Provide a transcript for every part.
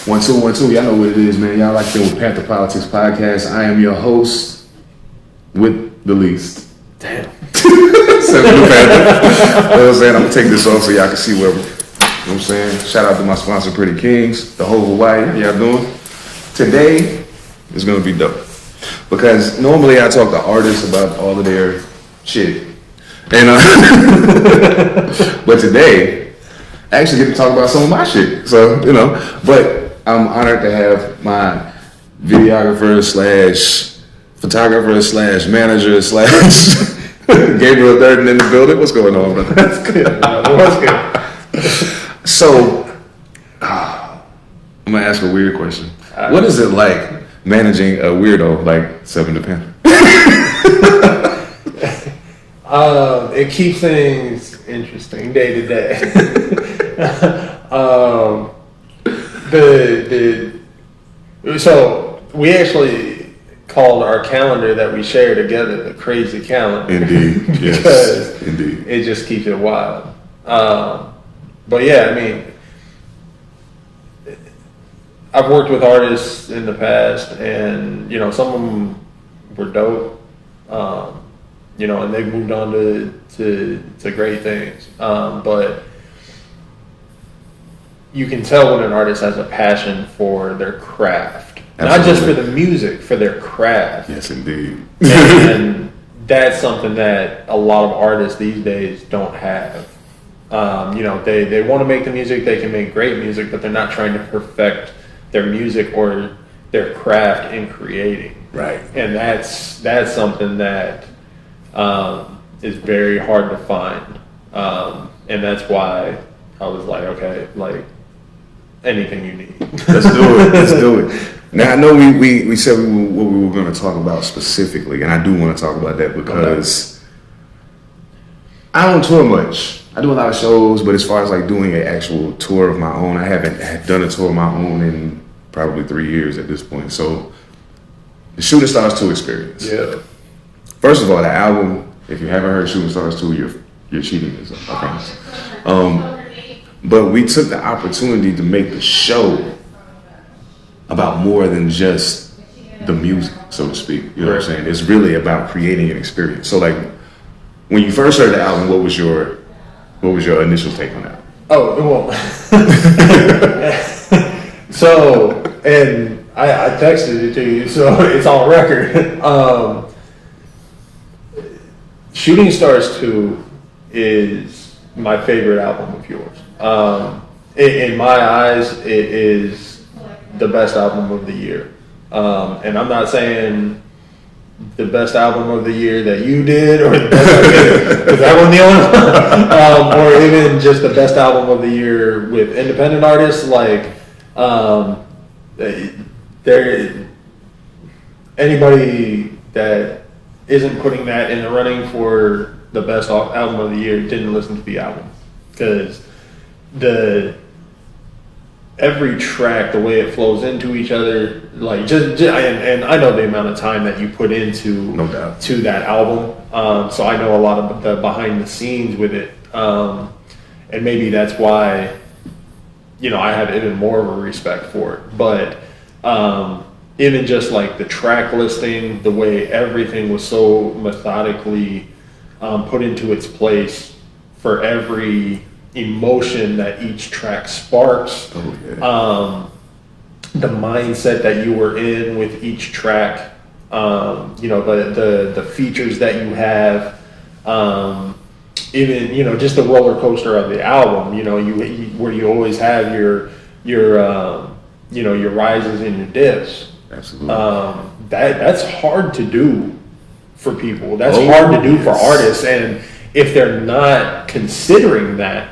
1, 2, 1, 2. Y'all know what it is, man. Y'all like with Pantha Politix Podcast. I am your host with the least. Damn. Seven Da Pantha. You know what I'm saying? I'm gonna take this off so y'all can see where. You know what I'm saying? Shout out to my sponsor, Pretty Kings, the whole Hawaii. How y'all doing? Today is gonna be dope because normally I talk to artists about all of their shit, and but today I actually get to talk about some of my shit. So but I'm honored to have my videographer / photographer / manager / Gabriel Durden in the building. What's going on, brother? That's good. What's good? So, I'm gonna ask a weird question. What is it like managing a weirdo like Seven Da Pantha? It keeps things interesting day to day. So we actually called our calendar that we share together the crazy calendar. Indeed, yes, indeed. It just keeps it wild. But yeah, I mean, I've worked with artists in the past, and some of them were dope. And they've moved on to great things. But you can tell when an artist has a passion for their craft. Absolutely. Not just for the music, for their craft. Yes, indeed. And that's something that a lot of artists these days don't have. They want to make the music, they can make great music, but they're not trying to perfect their music or their craft in creating. Right. And that's something that is very hard to find. And that's why I was like, okay, like anything you need. Let's do it. Let's do it. Now I know we said what we were going to talk about specifically, and I do want to talk about that because I don't tour much. I do a lot of shows, but as far as like doing an actual tour of my own, I haven't done a tour of my own in probably 3 years at this point. So the Shooting Stars 2 experience. Yeah. First of all, the album, if you haven't heard Shooting Stars 2, you're cheating yourself, I promise. But we took the opportunity to make the show about more than just the music, so to speak. You know what I'm saying? It's really about creating an experience. So like when you first heard the album, what was your initial take on that? Oh, well. So, and I texted it to you, so it's on record. Shooting Stars 2 is my favorite album of yours. In my eyes, it is the best album of the year. And I'm not saying the best album of the year that you did, or the best I did, because that wasn't the only one, or even just the best album of the year with independent artists. Like, anybody that isn't putting that in the running for the best album of the year didn't listen to the album, because every track, the way it flows into each other, like and I know the amount of time that you put into to that album, so I know a lot of the behind the scenes with it, and maybe that's why I have even more of a respect for it. But even just like the track listing, the way everything was so methodically put into its place for every emotion that each track sparks, the mindset that you were in with each track, the features that you have, even just the roller coaster of the album, where you always have your rises and your dips. Absolutely. That's hard to do for people. That's hard to do for artists, and if they're not considering that,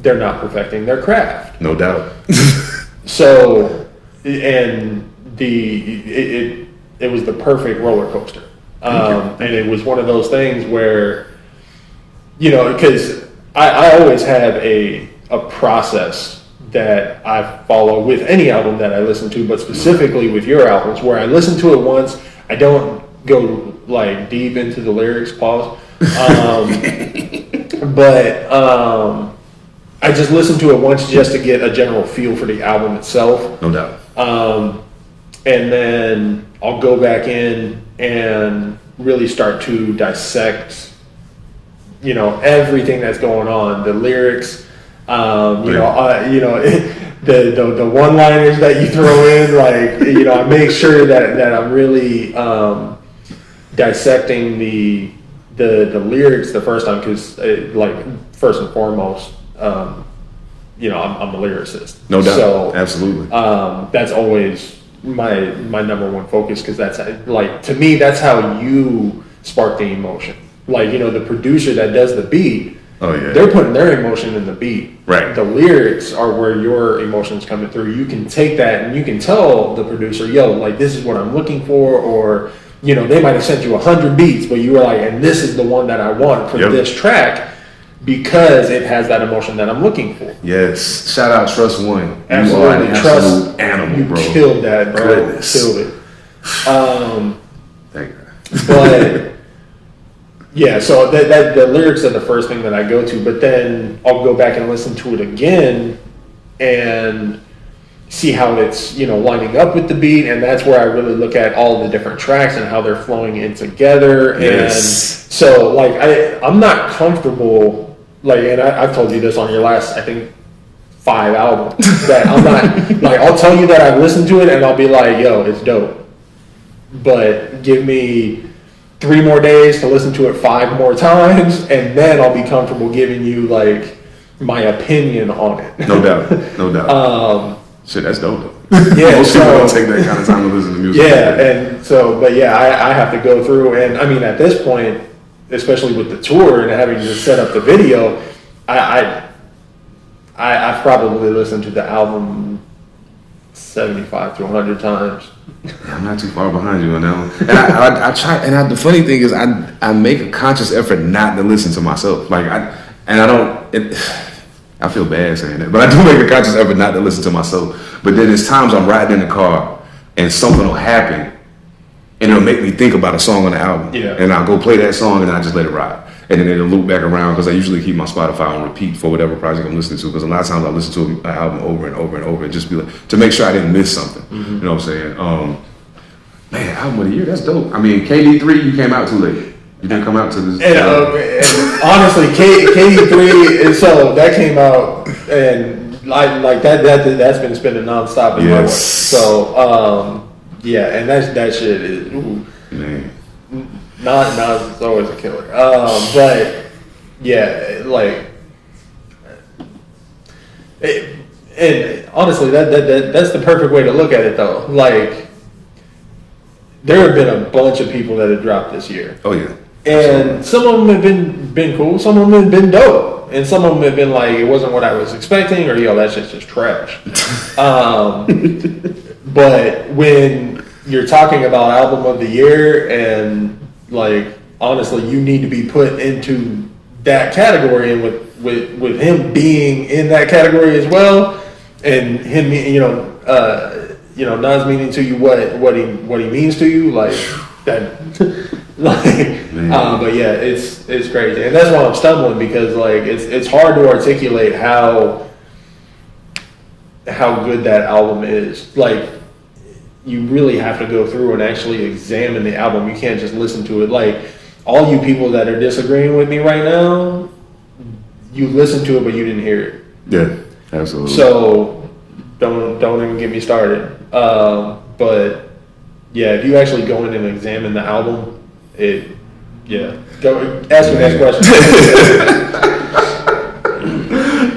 they're not perfecting their craft. No doubt. So, and it was the perfect roller coaster. And it was one of those things where, because I always have a process that I follow with any album that I listen to, but specifically with your albums, where I listen to it once, I don't go like deep into the lyrics, pause. But I just listen to it once just to get a general feel for the album itself. No doubt. And then I'll go back in and really start to dissect, everything that's going on, the lyrics, the one-liners that you throw in, I make sure that I'm really dissecting the lyrics the first time, because first and foremost, I'm a lyricist. No doubt. So, absolutely. That's always my number one focus, because that's to me, that's how you spark the emotion. The producer that does the beat, they're putting their emotion in the beat. Right. The lyrics are where your emotions coming through. You can take that and you can tell the producer, this is what I'm looking for, or they might have sent you 100 beats, but you were like, and this is the one that I want for this track, because it has that emotion that I'm looking for. Yes. Shout out Trust One. Absolutely. You are an absolute animal, you bro. Killed that, bro. Goodness. Killed it. Thank you. But yeah, so that the lyrics are the first thing that I go to, but then I'll go back and listen to it again and see how it's lining up with the beat, and that's where I really look at all the different tracks and how they're flowing in together. Yes. And so I'm not comfortable, and I've told you this on your last, I think, 5 albums, that I'm not I'll tell you that I've listened to it and I'll be like, yo, it's dope, but give me 3 more days to listen to it 5 more times, and then I'll be comfortable giving you my opinion on it. No doubt. No doubt. Shit, that's dope though. Yeah, most people don't take that kind of time to listen to music. Yeah, and so, but yeah, I have to go through, and I mean, at this point, especially with the tour and having to set up the video, I've probably listened to the album 75 to 100 times. I'm not too far behind you on that one. And I try, and the funny thing is, I make a conscious effort not to listen to myself. I feel bad saying that, but I do make a conscious effort not to listen to myself. But then there's times I'm riding in the car and something will happen and it'll make me think about a song on the album. Yeah. And I'll go play that song and I just let it ride. And then it'll loop back around, because I usually keep my Spotify on repeat for whatever project I'm listening to, because a lot of times I listen to an album over and over and over and just be to make sure I didn't miss something. Mm-hmm. You know what I'm saying? Man, album of the year, that's dope. I mean, KD3, you came out too late. You didn't come out to this. And honestly, KD3, and so that came out, and that's been spinning nonstop in my way. So yeah, and that shit is man. Nas is always a killer. But yeah, and honestly, that's the perfect way to look at it, though. There have been a bunch of people that have dropped this year. Oh yeah. And some of them have been cool, some of them have been dope, and some of them have been it wasn't what I was expecting, or that shit's just trash. But when you're talking about album of the year, and honestly, you need to be put into that category, and with him being in that category as well, and him, Nas meaning to you what he means to you, that. But yeah, it's crazy, and that's why I'm stumbling, because it's hard to articulate how good that album is. You really have to go through and actually examine the album. You can't just listen to it. All you people that are disagreeing with me right now, you listened to it but you didn't hear it. Yeah, absolutely. So don't even get me started. But yeah, if you actually go in and examine the album, go ask your next question.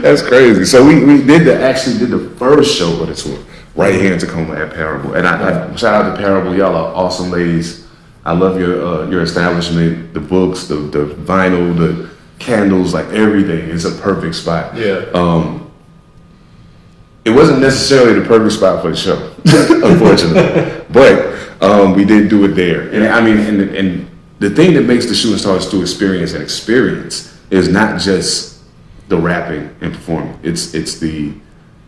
That's crazy. So we did the first show of the tour right here in Tacoma at Parable, and I shout out to Parable. Y'all are awesome ladies. I love your establishment, the books, the vinyl, the candles, everything. It's a perfect spot. Yeah. It wasn't necessarily the perfect spot for the show, unfortunately, but we did do it there. And I mean, and the thing that makes the Shooting Stars 2 experience is not just the rapping and performing. It's the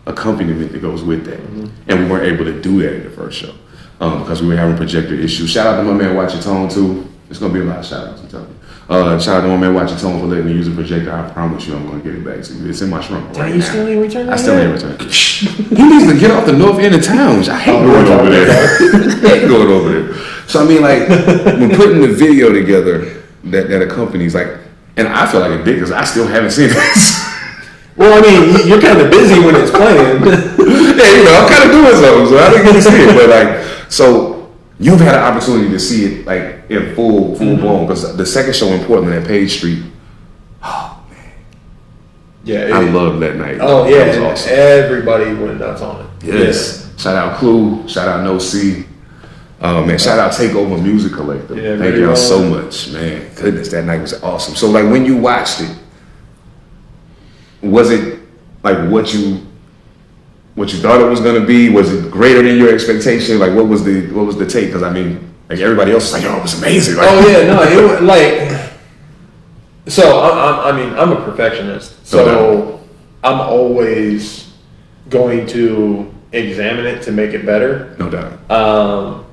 accompaniment that goes with that. Mm-hmm. And we weren't able to do that in the first show because we were having projector issues. Shout out to my man Watch Your Tone too. It's gonna be a lot of shout outs, I'm telling you. Shout out to my man Watch Your Tone for letting me use a projector. I promise you I'm gonna get it back to you. It's in my trunk right now. You still ain't returned? I still ain't returned. He needs to get off the north end of town. I hate going over there. I hate going over there. So I mean, like, when putting the video together that accompanies, like, and I feel like a dick because I still haven't seen this. Well, I mean, you're kind of busy when it's playing. Yeah, I'm kind of doing something, so I didn't get to see it. But like, so you've had an opportunity to see it like in full blown because the second show in Portland at Page Street. Oh man, yeah, I loved that night. Oh yeah, that was awesome. Everybody went nuts on it. Yes, yeah. Shout out Clue, shout out No C. Man, shout out Takeover Music Collective. Yeah, thank y'all so much, man. Goodness, that night was awesome. So like when you watched it, was it like what you thought it was gonna be? Was it greater than your expectation? Like what was the take? Because I mean, like everybody else was like, "Oh, it was amazing." Like, oh yeah, no, it was like. So I'm a perfectionist, so I'm always going to examine it to make it better. No doubt.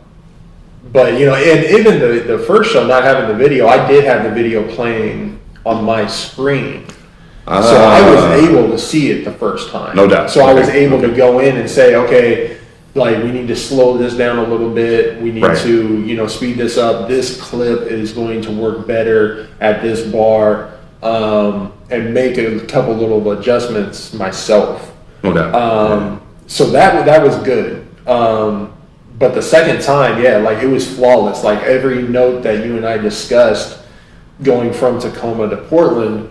But you know, and even the first show, not having the video, I did have the video playing on my screen. So I was able to see it the first time. No doubt. So I was able to go in and say, okay, like we need to slow this down a little bit. We need to, you know, speed this up. This clip is going to work better at this bar, and make a couple little adjustments myself. No doubt. So that was good. But the second time, yeah, like it was flawless. Like every note that you and I discussed going from Tacoma to Portland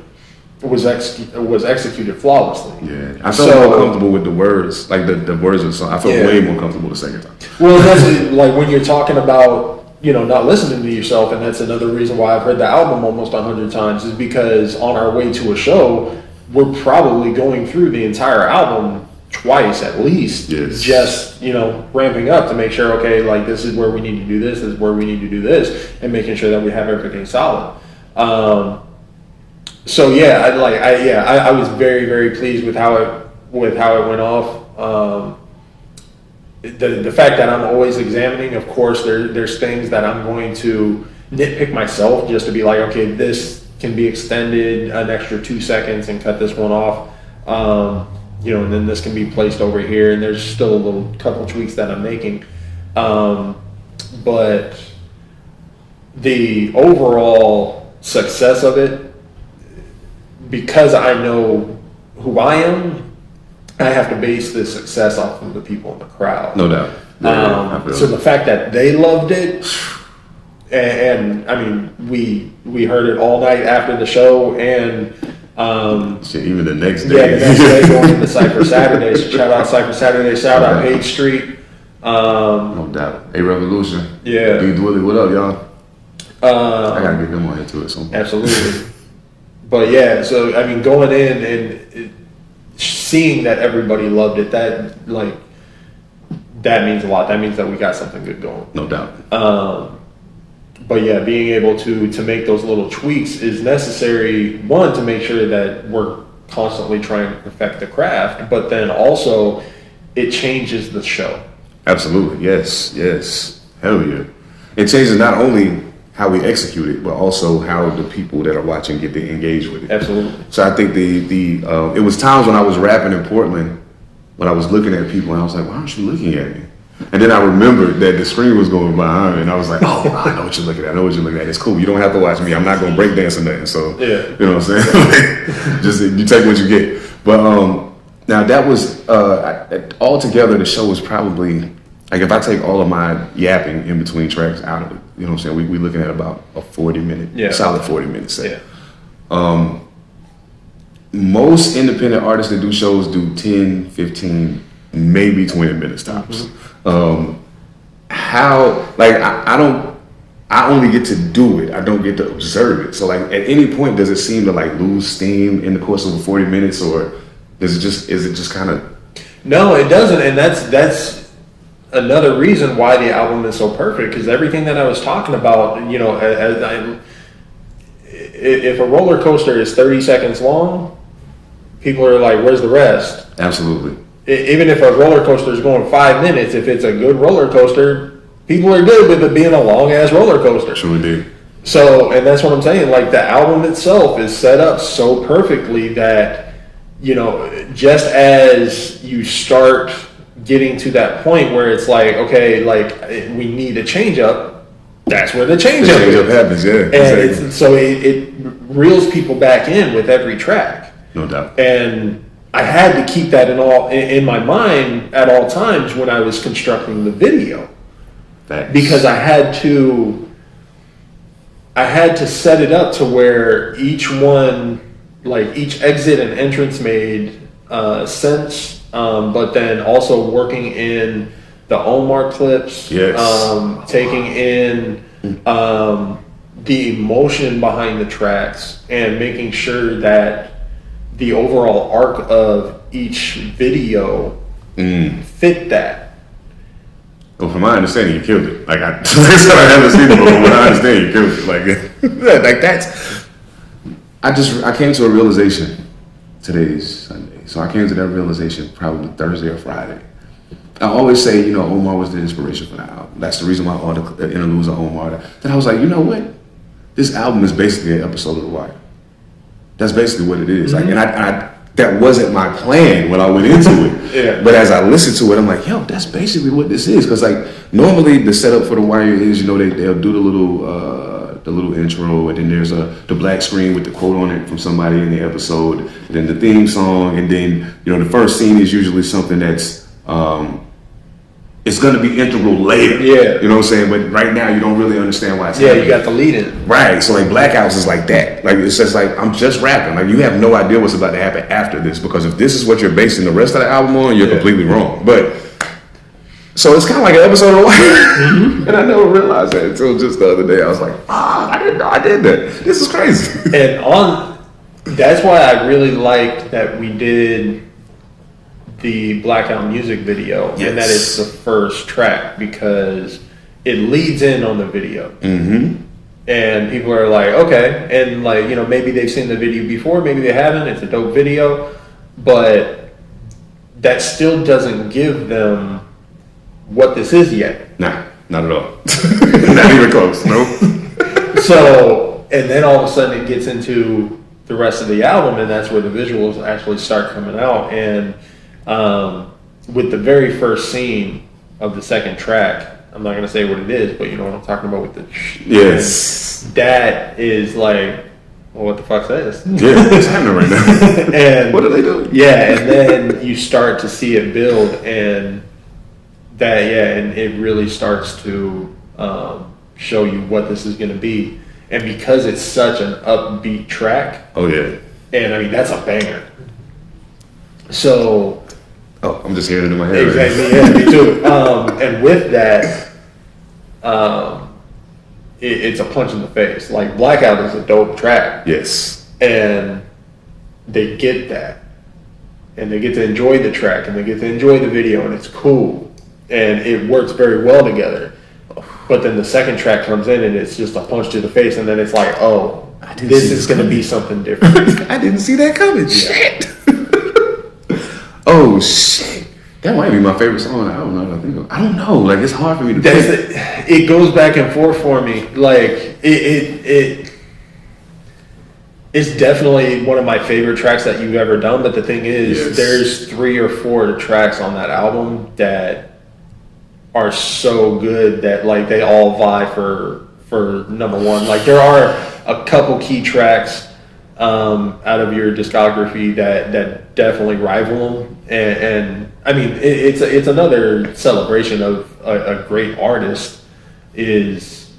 was executed flawlessly. Yeah, I felt more comfortable with the words, like the words of the song. I felt way more comfortable the second time. Well, that's like when you're talking about, you know, not listening to yourself, and that's another reason why I've heard the album almost 100 times, is because on our way to a show, we're probably going through the entire album twice at least, just, you know, ramping up to make sure, okay, like this is where we need to do this is where we need to do this, and making sure that we have everything solid. So yeah, I was very, very pleased with how it went off. The fact that I'm always examining, of course, there's things that I'm going to nitpick myself just to be like, okay, this can be extended an extra 2 seconds and cut this one off. You know, and then this can be placed over here, and there's still a little couple tweaks that I'm making. But the overall success of it, because I know who I am, I have to base the success off of the people in the crowd. No doubt. So the fact that they loved it, and I mean, we heard it all night after the show, and even the next day. Yeah, the next day going into Cypher Saturday. So shout out Cypher Saturday, shout out Page Street. No doubt. A Revolution. Yeah. D Willie, what up, y'all? I gotta get them on into it sometime. Absolutely. But yeah, so I mean, going in and seeing that everybody loved it, that means a lot. That means that we got something good going. No doubt. But yeah, being able to make those little tweaks is necessary, one, to make sure that we're constantly trying to perfect the craft, but then also it changes the show. Absolutely. Yes. Hell yeah. It changes not only how we execute it, but also how the people that are watching get to engage with it. Absolutely. So I think it was times when I was rapping in Portland when I was looking at people and I was like, why aren't you looking at me? And then I remembered that the screen was going behind me, and I was like, oh, I know what you're looking at. It's cool. You don't have to watch me. I'm not going to break dance or nothing. So, you know what I'm saying? Just you take what you get. But now that was, altogether, the show was probably, like if I take all of my yapping in between tracks out of it, you know what I'm saying? We're looking at about a 40-minute, solid 40-minute set. Yeah. Most independent artists that do shows do 10, 15, maybe 20 minutes tops. I only get to do it. I don't get to observe it. So like at any point, does it seem to like lose steam in the course of 40 minutes, or is it just kind of? No, it doesn't. And that's another reason why the album is so perfect, because everything that I was talking about, you know, if a roller coaster is 30 seconds long, people are like, where's the rest? Absolutely. Even if a roller coaster is going 5 minutes, if it's a good roller coaster, people are good with it being a long ass roller coaster. Sure did. So, and that's what I'm saying. Like the album itself is set up so perfectly that, you know, just as you start getting to that point where it's like, okay, like we need a change up, that's where the change up happens. Yeah, and exactly. it reels people back in with every track, no doubt. And I had to keep that in my mind at all times when I was constructing the video. Thanks. Because I had to set it up to where each one, like each exit and entrance made sense, but then also working in the Omar clips, yes. Taking in the emotion behind the tracks and making sure that the overall arc of each video fit that. Well, from my understanding, you killed it. Like I said, I haven't seen it, but from what I understand, you killed it. Like that's. I came to a realization. Today's Sunday, so I came to that realization probably Thursday or Friday. I always say, you know, Omar was the inspiration for the album. That's the reason why all the interludes are Omar. Then I was like, you know what? This album is basically an episode of The Wire. That's basically what it is. Mm-hmm. Like, and I that wasn't my plan when I went into it. Yeah. But as I listened to it, I'm like, yo, that's basically what this is. Because like normally the setup for The Wire is, you know, they'll do the little intro, and then there's the black screen with the quote on it from somebody in the episode, and then the theme song, and then, you know, the first scene is usually something that's it's going to be integral later. Yeah. You know what I'm saying? But right now you don't really understand why it's happening. You got the lead in. Right. So like Blackouts is like that. Like it's just like I'm just rapping. Like you have no idea what's about to happen after this, because if this is what you're basing the rest of the album on, you're completely wrong. But so it's kind of like an episode of The Wire. And I never realized that until just the other day. I was like, I didn't know I did that. This is crazy. And that's why I really liked that we did the Blackout music video, and that it's the first track, because it leads in on the video. Mm-hmm. And people are like, okay, and like, you know, maybe they've seen the video before, maybe they haven't. It's a dope video, but that still doesn't give them what this is yet. Nah, not at all. Not even close. Nope. So, and then all of a sudden it gets into the rest of the album, and that's where the visuals actually start coming out. And with the very first scene of the second track, I'm not going to say what it is, but you know what I'm talking about with the... Yes. That is like, well, what the fuck's this? Yeah, what's happening right now? And what are they doing? Yeah, and then you start to see it build, and and it really starts to show you what this is going to be. And because it's such an upbeat track... Oh, yeah. And, I mean, that's a banger. So... Oh, I'm just hearing it in my head. Exactly, yeah, me too. And with that, it's a punch in the face. Like, Blackout is a dope track. Yes. And they get that. And they get to enjoy the track, and they get to enjoy the video, and it's cool. And it works very well together. But then the second track comes in, and it's just a punch to the face, and then it's like, oh, this is going to be something different. I didn't see that coming. Shit. Oh shit! That might be my favorite song. I don't know. I don't know. Like, it's hard for me to pick. It goes back and forth for me. Like it's definitely one of my favorite tracks that you've ever done. But the thing is, there's 3 or 4 tracks on that album that are so good that like they all vie for number one. Like there are a couple key tracks out of your discography that definitely rival them, and I mean it's another celebration of a great artist. Is,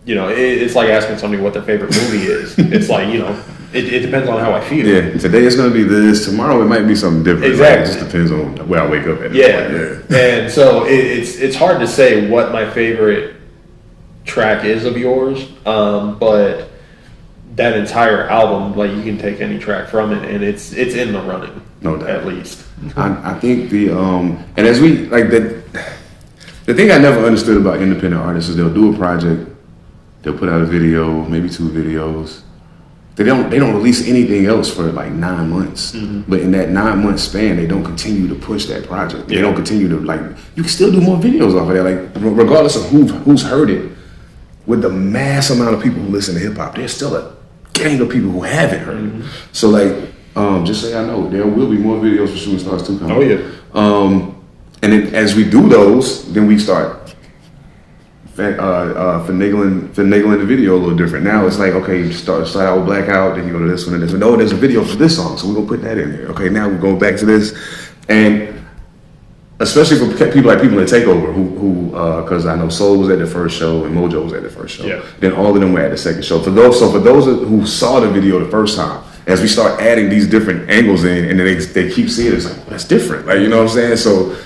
you know, it's like asking somebody what their favorite movie is. It's like, you know, it depends on how I feel. Yeah, today it's going to be this, tomorrow it might be something different. Exactly. Like, it just depends on where I wake up at. Yeah. And so it's hard to say what my favorite track is of yours, but that entire album, like, you can take any track from it, and it's in the running. No doubt. At least. I think and as we, like, the thing I never understood about independent artists is they'll do a project, they'll put out a video, maybe 2 videos. They don't release anything else for like 9 months. Mm-hmm. But in that 9-month span, they don't continue to push that project. They don't continue to, like, you can still do more videos off of that. Like, regardless of who's heard it, with the mass amount of people who listen to hip hop, there's still a gang of people who haven't heard it. So like, just say I know there will be more videos for Shooting Stars 2 coming. Oh yeah. And then as we do those, then we start finagling the video a little different. Now it's like, okay, you start out with Blackout, then you go to this one and this one. Oh, there's a video for this song, so we're gonna put that in there. Okay, now we're going back to this, and especially for people in Takeover, who because I know Soul was at the first show and Mojo was at the first show. Yeah. Then all of them were at the second show. For those who saw the video the first time, as we start adding these different angles in, and then they keep seeing it, it's like, well, that's different. Like, you know what I'm saying? So,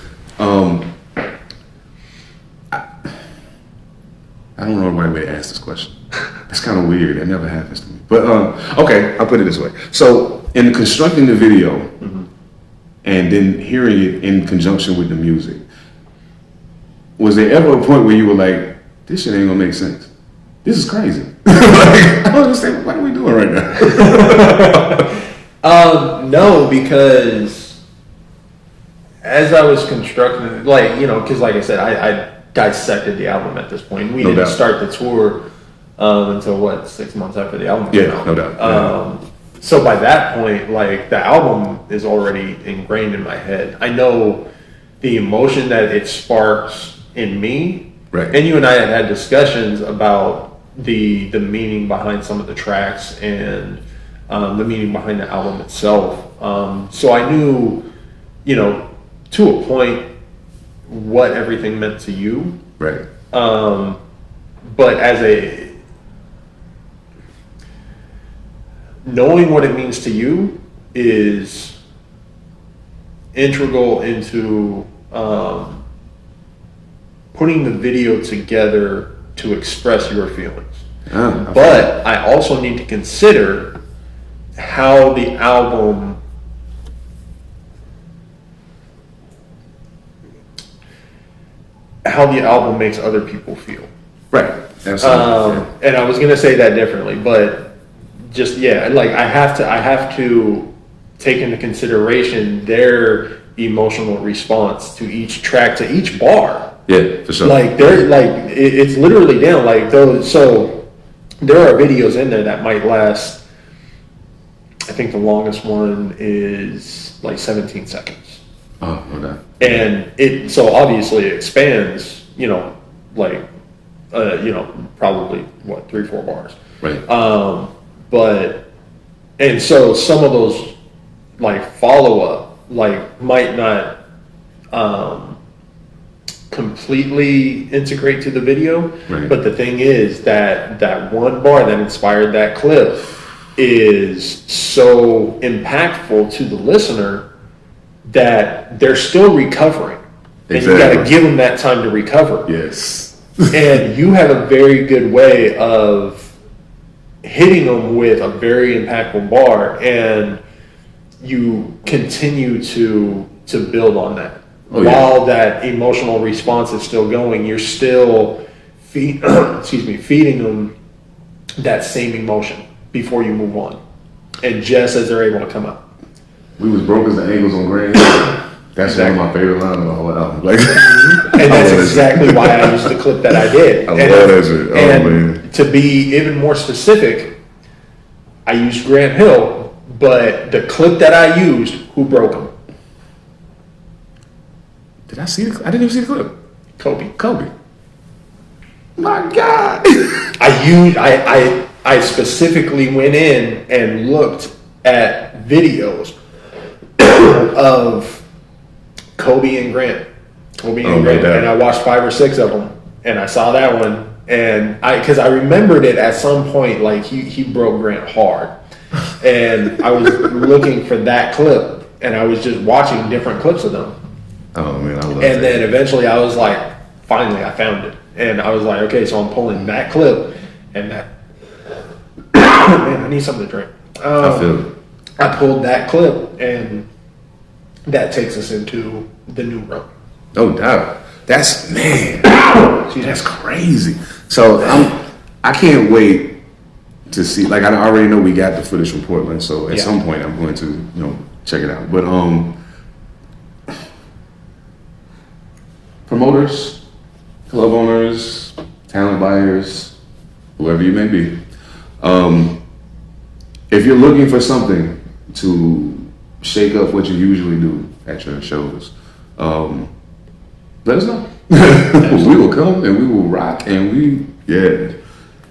I don't know the right way to ask this question. That's kind of weird. It never happens to me. But okay, I'll put it this way. So, in constructing the video. And then hearing it in conjunction with the music, was there ever a point where you were like, this shit ain't gonna make sense? This is crazy. Like, I don't understand, what are we doing right now? No, because as I was constructing, like, you know, because like I said, I dissected the album at this point. We didn't start the tour until 6 months after the album came out. No doubt. So by that point, like, the album is already ingrained in my head. I know the emotion that it sparks in me. Right. And you and I had discussions about the meaning behind some of the tracks and the meaning behind the album itself. So I knew, you know, to a point, what everything meant to you. Right. But knowing what it means to you is integral into putting the video together to express your feelings. But I also need to consider how the album makes other people feel. Right. Absolutely. And I was gonna say that differently, but just, yeah, like I have to take into consideration their emotional response to each track, to each bar. Yeah, for sure. Like they're like it's literally down like those. So there are videos in there that might last. I think the longest one is like 17 seconds. Oh, okay. And it so obviously it expands. You know, like probably 3-4 bars. Right. But, and so some of those like follow-up like might not completely integrate to the video. Right. But the thing is that one bar that inspired that clip is so impactful to the listener that they're still recovering. And you got to give them that time to recover. Yes. And you have a very good way of hitting them with a very impactful bar, and you continue to build on that. While that emotional response is still going, you're still feeding them that same emotion before you move on, and just as they're able to come out. We was broke as the Angles on Grand. That's one of my favorite lines of the whole album. Like, and that's exactly why I used the clip that I did. I love that shit. And to be even more specific, I used Grant Hill, but the clip that I used, who broke him? Did I see the clip? I didn't even see the clip. Kobe. My God. I specifically went in and looked at videos of Kobe and Grant. And I watched 5 or 6 of them, and I saw that one, and because I remembered it at some point, like he broke Grant hard, and I was looking for that clip, and I was just watching different clips of them. Oh man, I love that. And then eventually I was like, finally I found it, and I was like, okay, so I'm pulling that clip, and that. Man, I need something to drink. I feel it. I pulled that clip, and that takes us into the new road. No doubt. That's crazy. So I can't wait to see. Like, I already know we got the footage from Portland, so at some point I'm going to check it out. But promoters, club owners, talent buyers, whoever you may be. If you're looking for something to shake up what you usually do at your shows, let us know. We will come and we will rock and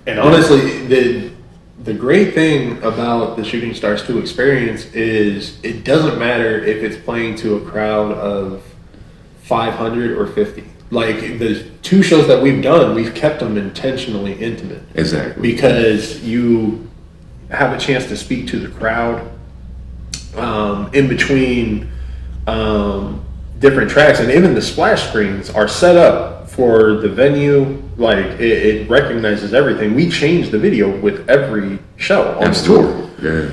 And honestly, the great thing about the Shooting Stars 2 experience is it doesn't matter if it's playing to a crowd of 500 or 50. Like the 2 shows that we've done, we've kept them intentionally intimate. Exactly. Because you have a chance to speak to the crowd in between different tracks, and even the splash screens are set up for the venue. Like it recognizes everything. We change the video with every show on the tour. Yeah.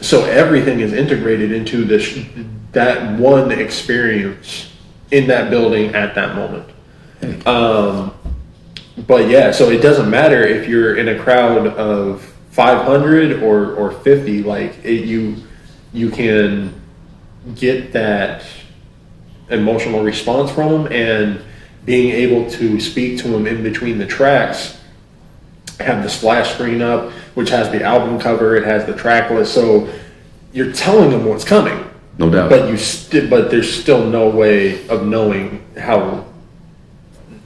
So everything is integrated into that one experience in that building at that moment. But yeah, so it doesn't matter if you're in a crowd of 500 or 50. Like you can get that emotional response from them, and being able to speak to them in between the tracks. Have the splash screen up, which has the album cover. It has the track list, so you're telling them what's coming. No doubt. But there's still no way of knowing how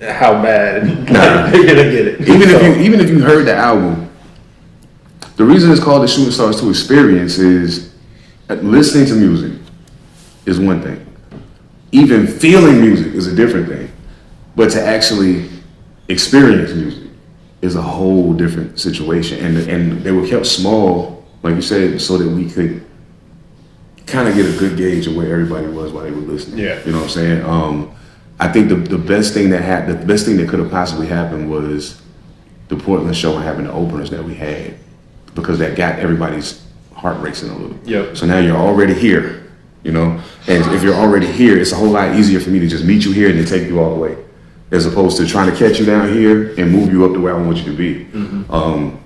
bad they're gonna get it. Even if you heard the album, the reason it's called the Shooting Stars 2 Experience is listening to music is one thing. Even feeling music is a different thing. But to actually experience music is a whole different situation. And they were kept small, like you said, so that we could kind of get a good gauge of where everybody was while they were listening. Yeah. You know what I'm saying? I think the best thing that could have possibly happened was the Portland show and having the openers that we had, because that got everybody's heart racing a little. Yep. So now you're already here, you know? And if you're already here, it's a whole lot easier for me to just meet you here and then take you all the way, as opposed to trying to catch you down here and move you up to where I want you to be. Mm-hmm.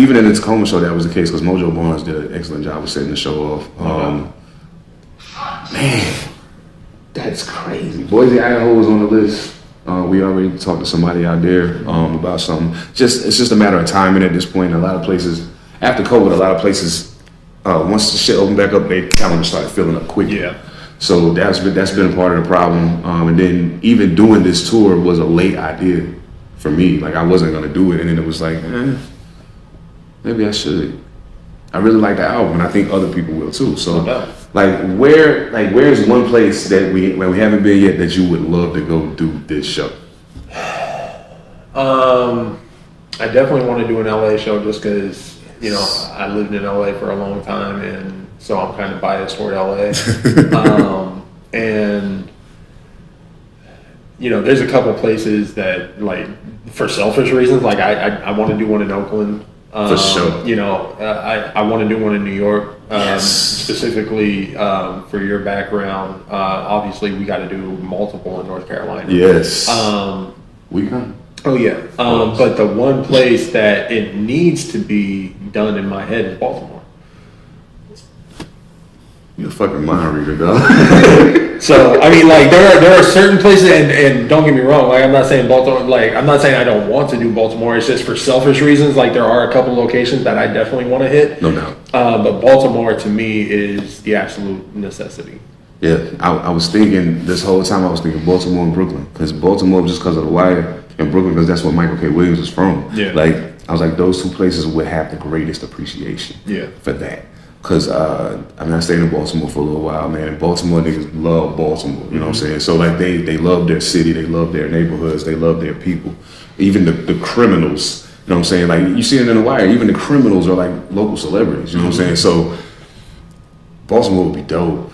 Even in the Tacoma show, that was the case, because Mojo Barnes did an excellent job of setting the show off. Man, that's crazy. Boise, Idaho was on the list. We already talked to somebody out there about something. It's just a matter of timing at this point. A lot of places, after COVID, once the shit opened back up, their calendar started filling up quickly. Yeah. So that's been part of the problem. And then even doing this tour was a late idea for me. Like I wasn't gonna do it, and then it was like, maybe I should. I really like the album, and I think other people will too. So, where's one place that we haven't been yet that you would love to go do this show? I definitely want to do an LA show, just because I lived in LA for a long time, and so I'm kind of biased toward LA. And there's a couple places that, like, for selfish reasons, like I want to do one in Oakland. For sure. I want to do one in New York, specifically for your background. Obviously, we got to do multiple in North Carolina. Yes. We can. Oh yeah. But the one place that it needs to be done in my head is Baltimore. You're a fucking mind reader, dog. So I mean, like there are certain places, and don't get me wrong, like I'm not saying Baltimore, like I'm not saying I don't want to do Baltimore. It's just for selfish reasons. Like there are a couple locations that I definitely want to hit. No doubt. But Baltimore to me is the absolute necessity. Yeah, I was thinking this whole time. I was thinking Baltimore and Brooklyn, because Baltimore just because of The Wire, and Brooklyn because that's where Michael K. Williams is from. Yeah. Like I was like, those two places would have the greatest appreciation. Yeah. For that. Because, I stayed in Baltimore for a little while, man. And Baltimore niggas love Baltimore, you know what I'm saying? So, like, they love their city, they love their neighborhoods, they love their people. Even the criminals, you know what I'm saying? Like, you see it in The Wire, even the criminals are, like, local celebrities, you know what I'm saying? So, Baltimore would be dope.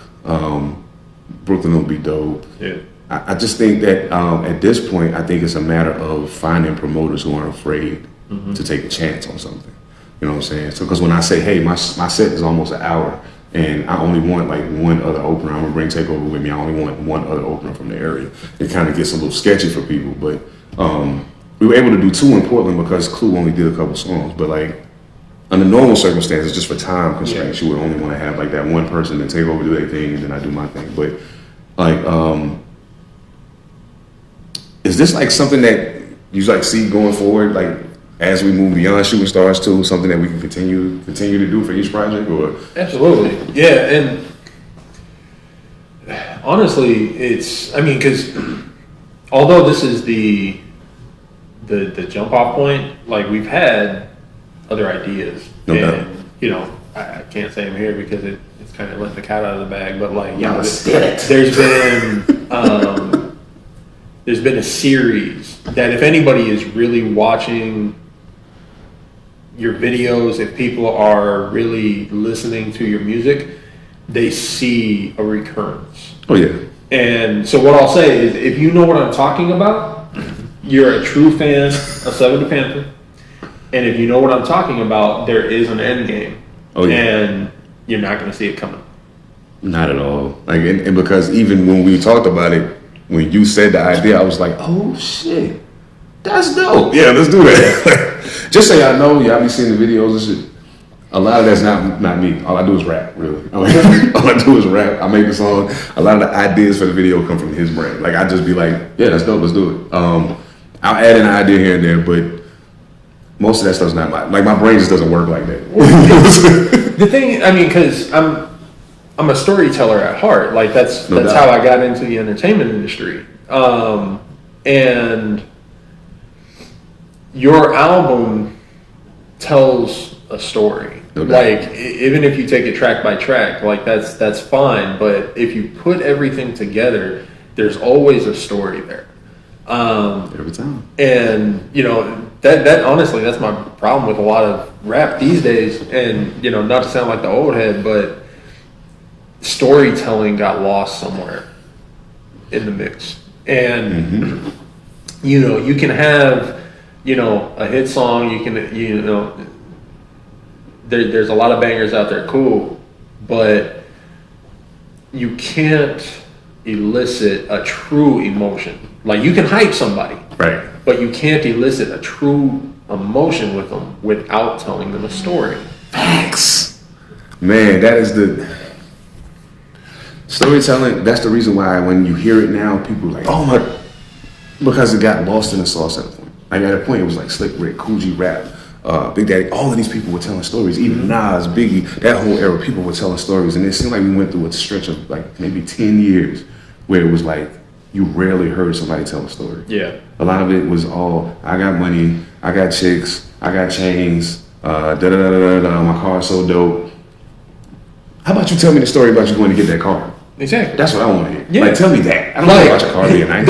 Brooklyn would be dope. Yeah. I just think that at this point, I think it's a matter of finding promoters who aren't afraid to take a chance on something. You know what I'm saying? So, because when I say, hey, my set is almost an hour, and I only want like one other opener, I'm gonna bring Takeover with me. I only want one other opener from the area. It kind of gets a little sketchy for people, but we were able to do 2 in Portland because Clue only did a couple songs. But like under normal circumstances, just for time constraints, you would only want to have like that one person and Takeover do their thing, and then I do my thing. But like, is this like something that you like see going forward, like as we move beyond Shooting Stars 2, something that we can continue to do for each project, or? Absolutely, yeah. And honestly, because although this is the jump off point, like we've had other ideas, and you know, I can't say them here because it's kind of letting the cat out of the bag, but like, you know, there's been a series that if anybody is really watching your videos, if people are really listening to your music, they see a recurrence. Oh yeah. And so what I'll say is, if you know what I'm talking about, you're a true fan of Seven Da Pantha. And if you know what I'm talking about, there is an end game. Oh yeah. And you're not going to see it coming. Not at all. Like, and because even when we talked about it, when you said the idea, I was like, oh shit, that's dope. Yeah, let's do that. Just so y'all know, y'all be seeing the videos and shit. A lot of that's not me. All I do is rap, really. All I do is rap. I make the song. A lot of the ideas for the video come from his brain. Like, I just be like, yeah, that's dope, let's do it. I'll add an idea here and there, but most of that stuff's not my brain just doesn't work like that. The thing, because I'm a storyteller at heart. Like, that's how I got into the entertainment industry. And your album tells a story. Like, even if you take it track by track, like that's fine. But if you put everything together, there's always a story there. Every time. And you know that honestly, that's my problem with a lot of rap these days. And you know, not to sound like the old head, but storytelling got lost somewhere in the mix. And you know, you can have, you know, a hit song. You can, you know. There's a lot of bangers out there, cool, but you can't elicit a true emotion. Like, you can hype somebody, right? But you can't elicit a true emotion with them without telling them a story. Facts, man. That is the storytelling. That's the reason why when you hear it now, people are like, oh my, because it got lost in the sauce at a point. Like, at a point, it was like Slick Rick, Cool G Rap. Big Daddy, all of these people were telling stories. Even Nas, Biggie, that whole era, people were telling stories. And it seemed like we went through a stretch of like maybe 10 years where it was like you rarely heard somebody tell a story. Yeah. A lot of it was all, I got money, I got chicks, I got chains, my car's so dope. How about you tell me the story about you going to get that car? Exactly. That's what I want to hear. Yeah. Like, tell me that. I don't know about your car being nice.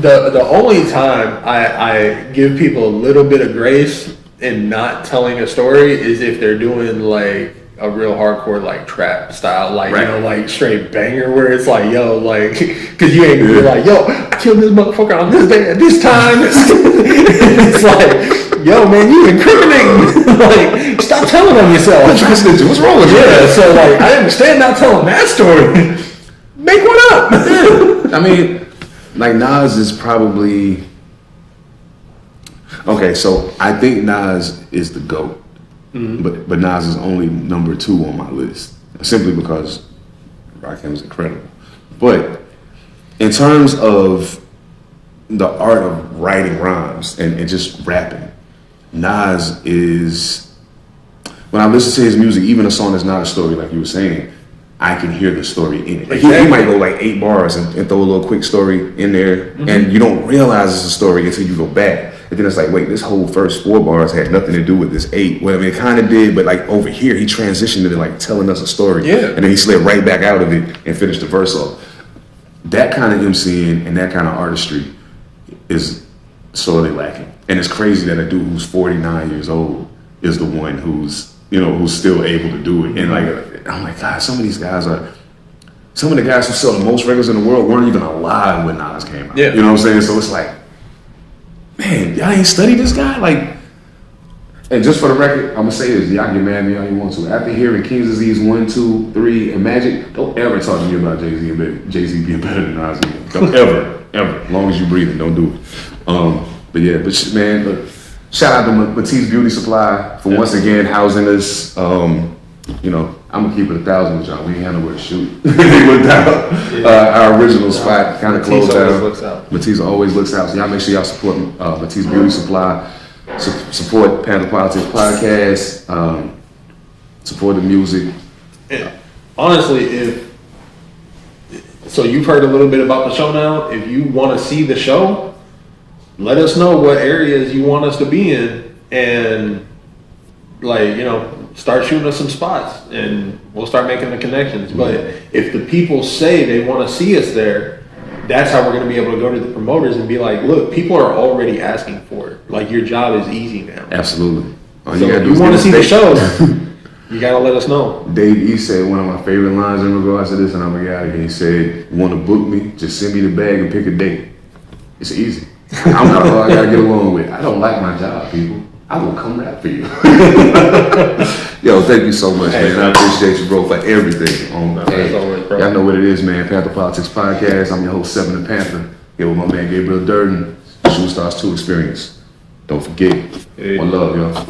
The only time I give people a little bit of grace in not telling a story is if they're doing like a real hardcore like trap style, like right. You know, like straight banger where it's like, yo, like, cause you ain't gonna be like, yo, I killed this motherfucker on this day at this time. It's like, yo, man, you incriminating. Like, stop telling on yourself. What's wrong with you? Yeah, so like, I understand not telling that story. Make one up. I mean, like, Nas is probably okay. So I think Nas is the GOAT, but Nas is only number 2 on my list simply because Rakim is incredible. But in terms of the art of writing rhymes and just rapping, Nas is. When I listen to his music, even a song that's not a story, like you were saying, I can hear the story in it. Like he might go like 8 bars and throw a little quick story in there, and you don't realize it's a story until you go back. And then it's like, wait, this whole first 4 bars had nothing to do with this 8. Well, I mean, it kind of did, but like over here, he transitioned into like telling us a story. Yeah. And then he slid right back out of it and finished the verse off. That kind of MCing and that kind of artistry is sorely lacking. And it's crazy that a dude who's 49 years old is the one who's still able to do it. And like, I'm like, God, some of the guys who sell the most records in the world weren't even alive when Nas came out. Yeah. You know what I'm saying? So it's like, man, y'all ain't studied this guy? Like, and just for the record, I'm gonna say this, y'all get mad at me all you want to. After hearing King's Disease 1, 2, 3, and Magic, don't ever talk to me about Jay-Z being better than Nas. Don't ever. As long as you breathing, don't do it. But man, look, shout out to Matisse Beauty Supply for once again housing us you know, I'm gonna keep it 1,000 with y'all. We ain't had nowhere to shoot without our original spot kind of closed down. Matisse always looks out. So y'all make sure y'all support Matisse Beauty Supply, support Pantha Politix Podcast, support the music. And honestly, so you've heard a little bit about the show now. If you want to see the show, let us know what areas you want us to be in, and start shooting us some spots, and we'll start making the connections. But if the people say they want to see us there, that's how we're going to be able to go to the promoters and be like, look, people are already asking for it. Like, your job is easy now. Absolutely. So if you want to see the shows, you got to let us know. Dave E said one of my favorite lines in regards to this, and I'm going to get out of here. He said, want to book me? Just send me the bag and pick a date. It's easy. I'm not hard. I got to get along with. I don't like my job, people. I will come rap for you. Yo, thank you so much, man. I appreciate you, bro, for everything. Y'all know what it is, man. Pantha Politix Podcast. I'm your host, Seven Da Pantha. Here with my man, Gabriel Durden. Starz 2 Experience. Don't forget. One love, y'all.